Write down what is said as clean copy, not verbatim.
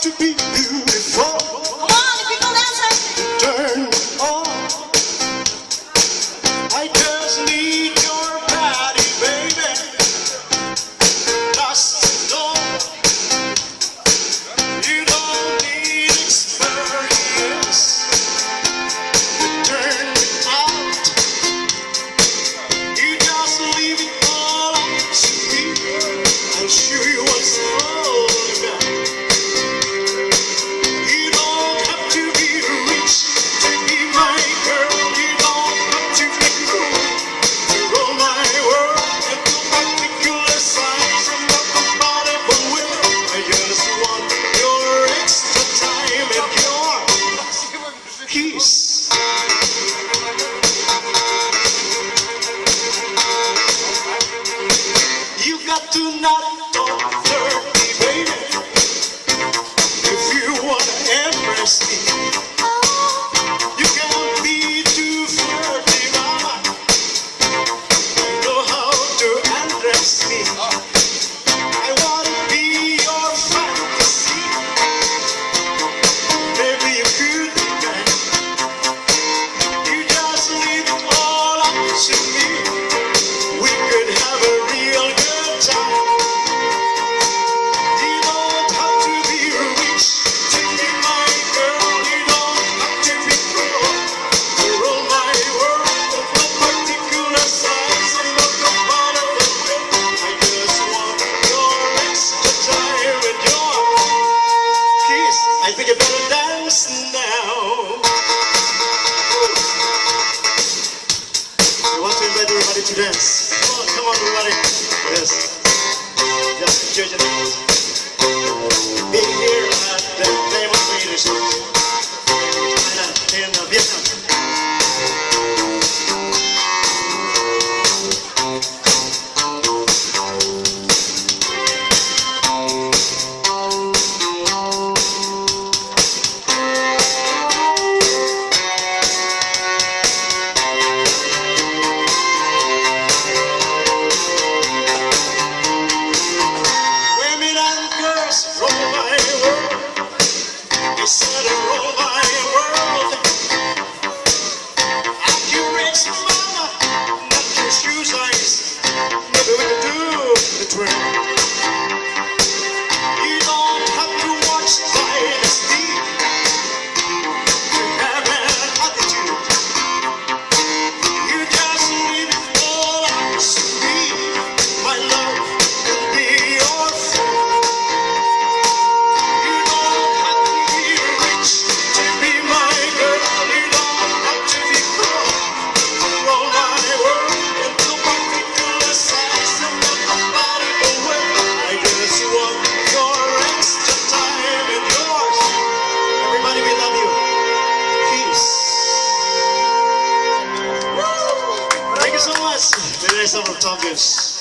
to be beautiful. Come on, if you go dancing. Turn on. I just need your body, baby. Just know you don't need experience to turn me out. You just leave it all up to me. I'll show you what's all about. You don't have to be rich to be my girl. You don't have to be cool to roll my world. And no particular size and no compatible with. I just want your extra time and your kiss. You got to not talk dirty, baby, if you wanna impress me. You can't be too flirty, mama. You know how to undress me. I wanna be your fantasy. Maybe you could be mine. You just leave it all up to me. We could have a real good time. You don't have to be rich to be my girl. You don't have to be cool to roll my world. Of no particular size and no compatible with. I just want your extra time and your kiss. I think you better dance now. We want to invite everybody to dance. Come on, everybody. Yes. Just enjoy your dance. Being here at the Diamond Raiders in Vietnam. Women and girls roll my world. You said roll my world. Accurate, mama, not your shoes eyes. Maybe we can do the twirl. You don't have to watch Dynasty to have an attitude. You just leave it all up to me. My love will be your friend. You don't have to be rich to be my girl. You don't have to be cool to roll my world. In no particular size and no compatible way. I just want your extra time and yours. Everybody, we love you. Peace. Thank you so much. The rest of our champions.